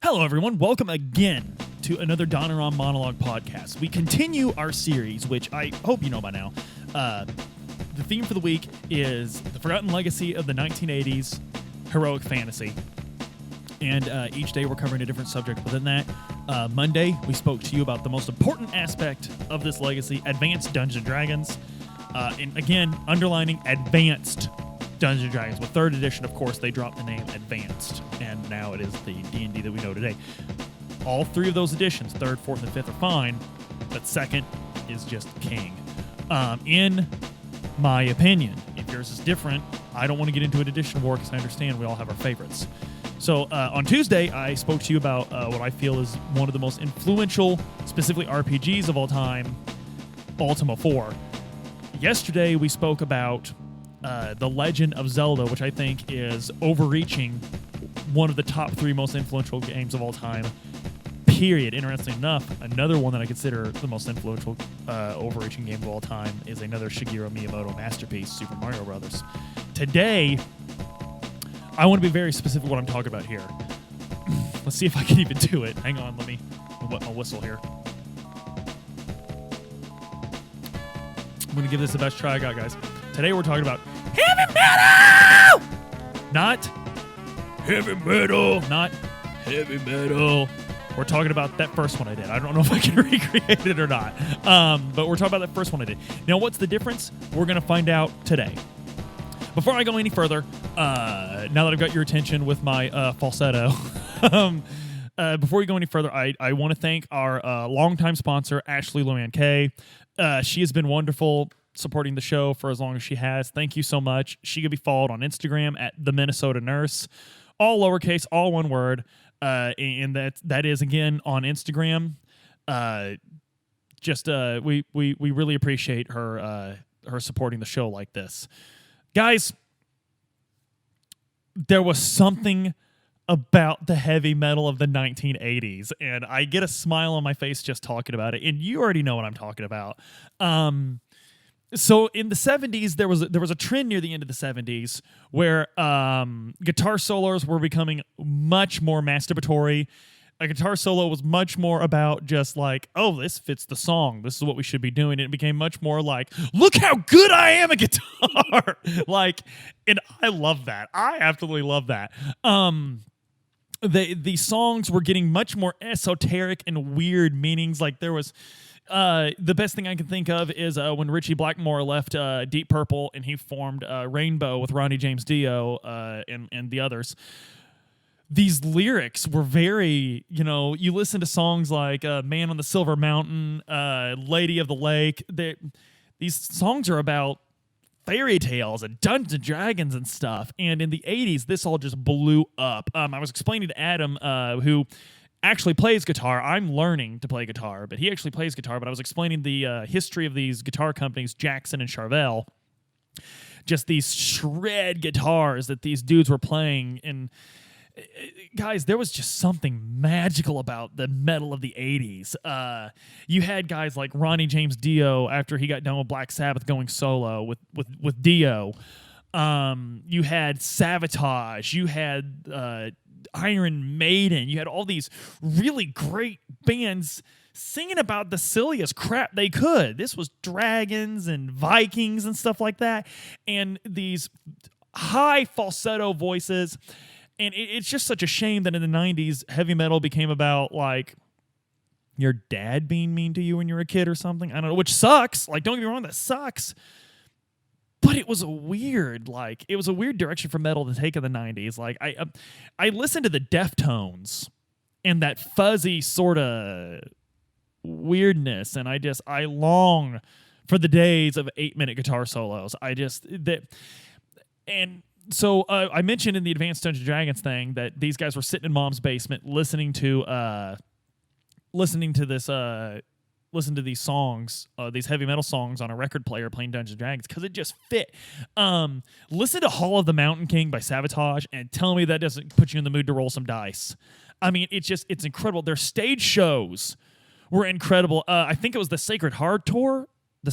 Hello, everyone. Welcome again to another Donaron Monologue podcast. We continue our series, which I hope you know by now. The theme for the week is the forgotten legacy of the 1980s heroic fantasy. And each day we're covering a different subject within that. Monday, we spoke to you about the most important aspect of this legacy, Advanced Dungeons & Dragons. And again, underlining Advanced Dungeons & Dragons. With 3rd edition, of course, they dropped the name Advanced, and now it is the D&D that we know today. All 3 of those editions, 3rd, 4th, and 5th, are fine, but 2nd is just king. In my opinion, if yours is different, I don't want to get into an edition war because I understand we all have our favorites. So on Tuesday, I spoke to you about what I feel is one of the most influential, specifically RPGs of all time, Ultima 4. Yesterday, we spoke about The Legend of Zelda, which I think is overreaching one of the top 3 most influential games of all time, period. Interesting enough, another one that I consider the most influential overreaching game of all time is another Shigeru Miyamoto masterpiece, Super Mario Brothers. Today, I want to be very specific what I'm talking about here. Let's see if I can even do it. Hang on, let me wet my whistle here. I'm going to give this the best try I got, guys. Today we're talking about heavy metal! Not heavy metal. Not heavy metal. We're talking about that first one I did. I don't know if I can recreate it or not. But we're talking about that first one I did. Now, what's the difference? We're going to find out today. Before I go any further, now that I've got your attention with my falsetto, before we go any further, I want to thank our longtime sponsor, Ashley Luann Kay. She has been wonderful supporting the show for as long as she has. Thank you so much. She can be followed on Instagram at The Minnesota Nurse, all lowercase, all one word, and that is again on Instagram. We really appreciate her supporting the show like this, guys. There was something about the heavy metal of the 1980s, and I get a smile on my face just talking about it, and you already know what I'm talking about. So in the 70s, there was a trend near the end of the 70s where guitar solos were becoming much more masturbatory. A guitar solo was much more about just like, oh, this fits the song. This is what we should be doing. It became much more like, look how good I am at guitar. And I love that. I absolutely love that. The songs were getting much more esoteric and weird meanings. Like there was the best thing I can think of is when Richie Blackmore left Deep Purple and he formed Rainbow with Ronnie James Dio and the others. These lyrics were very, you listen to songs like Man on the Silver Mountain, Lady of the Lake. These songs are about fairy tales and Dungeons & Dragons and stuff. And in the 80s, this all just blew up. I was explaining to Adam, who actually plays guitar. I'm learning to play guitar, but he actually plays guitar. But I was explaining the history of these guitar companies, Jackson and Charvel. Just these shred guitars that these dudes were playing. And guys, there was just something magical about the metal of the 80s. You had guys like Ronnie James Dio after he got done with Black Sabbath going solo with Dio. You had Savatage. You had Iron Maiden. You had all these really great bands singing about the silliest crap they could. This was dragons and Vikings and stuff like that. And these high falsetto voices. And it's just such a shame that in the 90s, heavy metal became about, like, your dad being mean to you when you were a kid or something. I don't know, which sucks. Like, don't get me wrong, that sucks. But it was a weird direction for metal to take in the 90s. Like, I listened to the Deftones and that fuzzy sort of weirdness, and I long for the days of 8-minute guitar solos. So I mentioned in the Advanced Dungeons & Dragons thing that these guys were sitting in mom's basement listening to these songs, these heavy metal songs on a record player playing Dungeons & Dragons because it just fit. Listen to Hall of the Mountain King by Savatage and tell me that doesn't put you in the mood to roll some dice. I mean, it's incredible. Their stage shows were incredible. I think it was the Sacred Heart Tour. I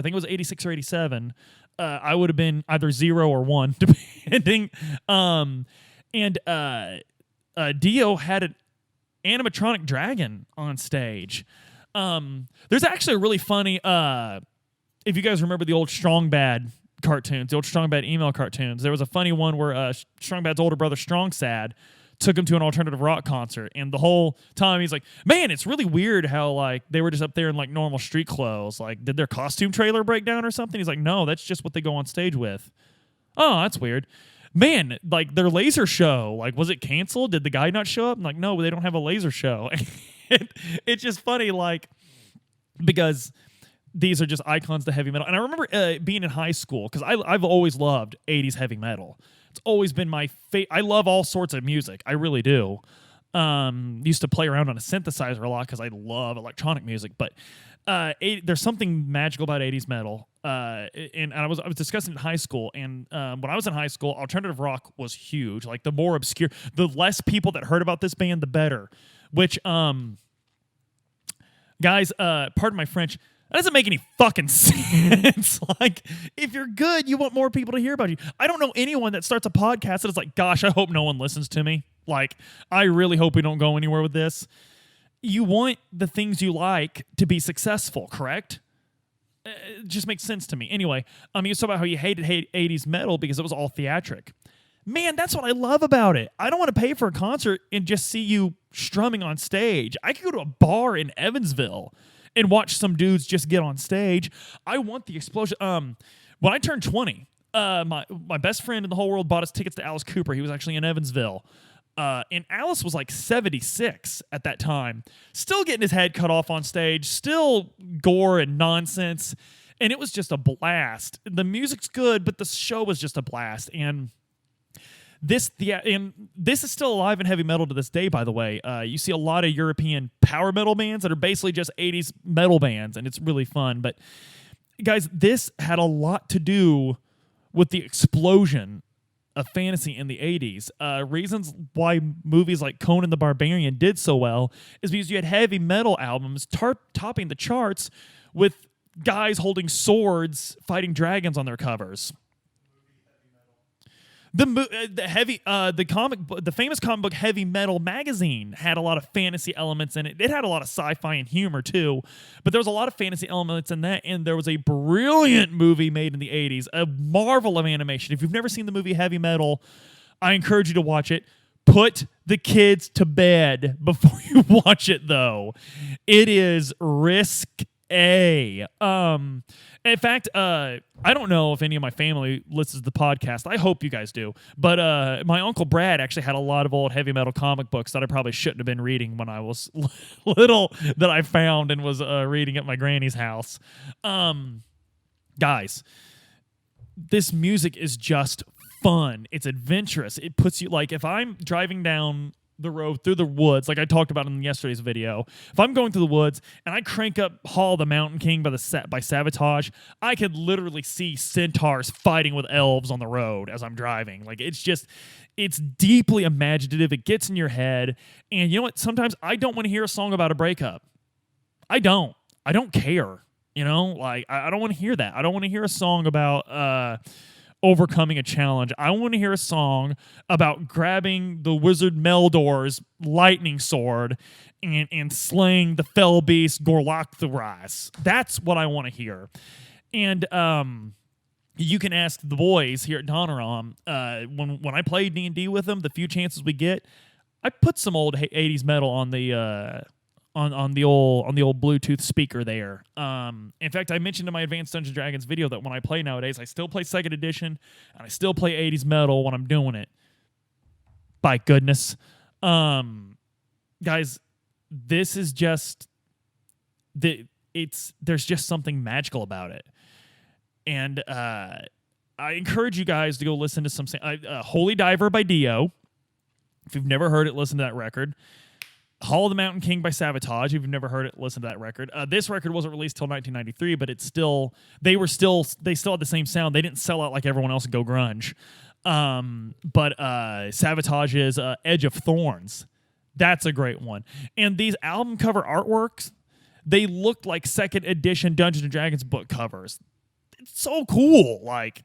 think it was 86 or 87. I would have been either 0 or 1, depending. Dio had animatronic dragon on stage. There's actually a really funny, if you guys remember the old Strong Bad cartoons, the old Strong Bad email cartoons, there was a funny one where Strong Bad's older brother, Strong Sad, took him to an alternative rock concert, and the whole time he's like, man, it's really weird how like they were just up there in like normal street clothes. Like, did their costume trailer break down or something? He's like, no, that's just what they go on stage with. Oh, that's weird. Man, like their laser show, like, was it canceled? Did the guy not show up? I'm like, no, they don't have a laser show. It's just funny, like, because these are just icons to heavy metal. And I remember being in high school, because I've always loved 80s heavy metal. It's always been my favorite. I love all sorts of music. I really do. Used to play around on a synthesizer a lot because I love electronic music. But there's something magical about 80s metal. And I was discussing it in high school. And when I was in high school, alternative rock was huge. Like, the more obscure, the less people that heard about this band, the better. Which, guys, pardon my French, that doesn't make any fucking sense. Like, if you're good, you want more people to hear about you. I don't know anyone that starts a podcast that is like, gosh, I hope no one listens to me. Like, I really hope we don't go anywhere with this. You want the things you like to be successful, correct? It just makes sense to me. Anyway, you talk about how you hated 80s metal because it was all theatric. Man, that's what I love about it. I don't want to pay for a concert and just see you strumming on stage. I could go to a bar in Evansville and watch some dudes just get on stage. I want the explosion. When I turned 20, my best friend in the whole world bought us tickets to Alice Cooper. He was actually in Evansville. And Alice was like 76 at that time. Still getting his head cut off on stage. Still gore and nonsense. And it was just a blast. The music's good, but the show was just a blast. And this is still alive in heavy metal to this day, by the way. You see a lot of European power metal bands that are basically just 80s metal bands, and it's really fun. But, guys, this had a lot to do with the explosion of fantasy in the 80s. Reasons why movies like Conan the Barbarian did so well is because you had heavy metal albums topping the charts with guys holding swords fighting dragons on their covers. The famous comic book Heavy Metal magazine had a lot of fantasy elements in it. It had a lot of sci-fi and humor too, but there was a lot of fantasy elements in that. And there was a brilliant movie made in the 80s, a marvel of animation. If you've never seen the movie Heavy Metal, I encourage you to watch it. Put the kids to bed before you watch it, though. It is risque. In fact, I don't know if any of my family listens to the podcast. I hope you guys do. But my Uncle Brad actually had a lot of old heavy metal comic books that I probably shouldn't have been reading when I was little that I found and was reading at my granny's house. Guys, this music is just fun. It's adventurous. It puts you, like, if I'm driving down the road through the woods, like I talked about in yesterday's video, if I'm going through the woods and I crank up Hall the Mountain King by Savatage, I could literally see centaurs fighting with elves on the road as I'm driving. Like, it's deeply imaginative. It gets in your head. And you know what? Sometimes I don't want to hear a song about a breakup. I don't care. You know, like, I don't want to hear that. I don't want to hear a song about overcoming a challenge. I want to hear a song about grabbing the wizard Meldor's lightning sword and slaying the fell beast Gorlaktheras. That's what I want to hear. And you can ask the boys here at Donoram, when I play D&D with them, the few chances we get, I put some old 80s metal on the on the old Bluetooth speaker there. In fact, I mentioned in my Advanced Dungeons & Dragons video that when I play nowadays, I still play 2nd edition, and I still play 80s metal when I'm doing it. By goodness. Guys, this is just... there's just something magical about it. And I encourage you guys to go listen to some... Holy Diver by Dio. If you've never heard it, listen to that record. Hall of the Mountain King by Savatage. If you've never heard it, listen to that record. This record wasn't released till 1993, but it's still they still had the same sound. They didn't sell out like everyone else and go grunge. But Savatage's Edge of Thorns, that's a great one. And these album cover artworks, they looked like 2nd edition Dungeons and Dragons book covers. It's so cool. Like,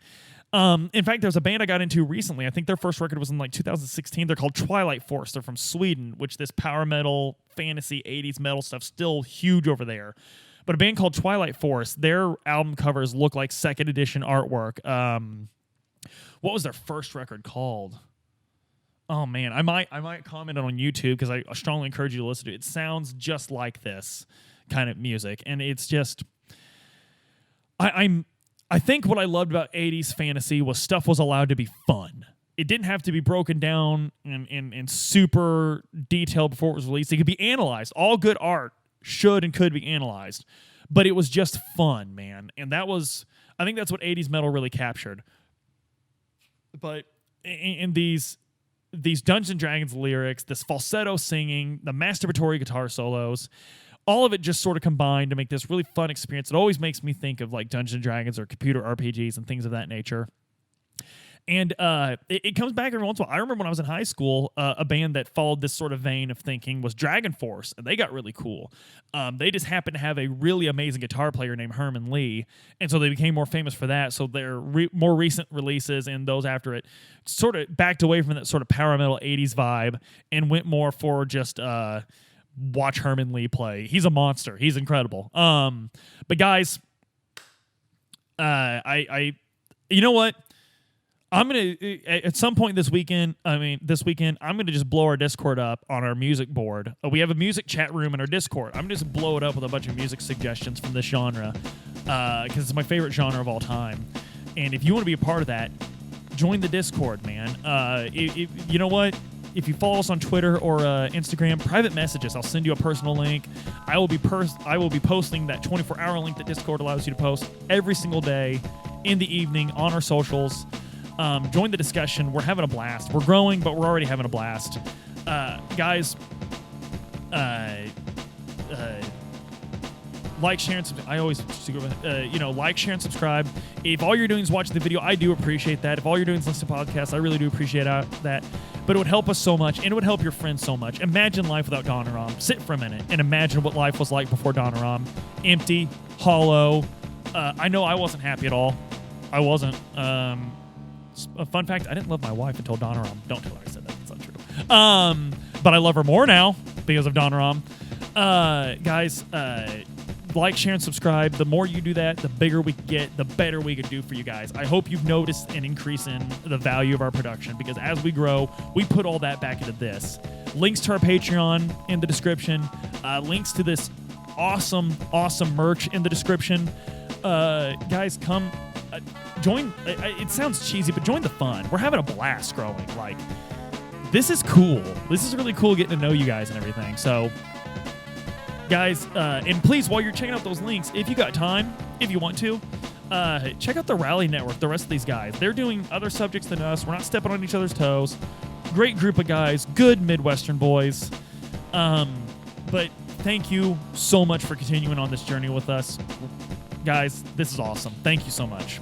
In fact, there's a band I got into recently. I think their first record was in like 2016. They're called Twilight Force. They're from Sweden, which this power metal, fantasy, 80s metal stuff still huge over there. But a band called Twilight Force, their album covers look like second edition artwork. What was their first record called? Oh man, I might comment it on YouTube because I strongly encourage you to listen to it. It sounds just like this kind of music, and it's just I think what I loved about 80s fantasy was stuff was allowed to be fun. It didn't have to be broken down and super detailed before it was released. It could be analyzed. All good art should and could be analyzed, but it was just fun, man. And I think that's what 80s metal really captured. But in these Dungeons & Dragons lyrics, this falsetto singing, the masturbatory guitar solos, all of it just sort of combined to make this really fun experience. It always makes me think of like Dungeons & Dragons or computer RPGs and things of that nature. And it comes back every once in a while. I remember when I was in high school, a band that followed this sort of vein of thinking was Dragon Force, and they got really cool. They just happened to have a really amazing guitar player named Herman Lee, and so they became more famous for that. So their more recent releases and those after it sort of backed away from that sort of power metal 80s vibe and went more for just watch Herman Lee play. He's a monster. He's incredible. But guys, you know what? I'm going to, at some point this weekend, I'm going to just blow our Discord up on our music board. We have a music chat room in our Discord. I'm going to just blow it up with a bunch of music suggestions from this genre because it's my favorite genre of all time. And if you want to be a part of that, join the Discord, man. You know what? If you follow us on Twitter or Instagram, private messages. I'll send you a personal link. I will be posting that 24-hour link that Discord allows you to post every single day in the evening on our socials. Join the discussion. We're having a blast. We're growing, but we're already having a blast. Guys, like, share, and subscribe. I always, like, share, and subscribe. If all you're doing is watching the video, I do appreciate that. If all you're doing is listen to podcasts, I really do appreciate that. But it would help us so much, and it would help your friends so much. Imagine life without Donaram. Sit for a minute and imagine what life was like before Donaram. Empty, hollow. I know I wasn't happy at all. I wasn't. A fun fact, I didn't love my wife until Donaram. Don't tell her I said that. That's not true. But I love her more now because of Donaram. Guys, like, share, and subscribe. The more you do that, the bigger we get, the better we can do for you guys. I hope you've noticed an increase in the value of our production because as we grow, we put all that back into this. Links to our Patreon in the description. Links to this awesome merch in the description. Guys, come join. It sounds cheesy, but join the fun. We're having a blast growing. Like, this is cool. This is really cool getting to know you guys and everything. So, guys, and please, while you're checking out those links, if you got time, if you want to, check out the Rally Network, the rest of these guys. They're doing other subjects than us. We're not stepping on each other's toes. Great group of guys. Good Midwestern boys. But thank you so much for continuing on this journey with us. Guys, this is awesome. Thank you so much.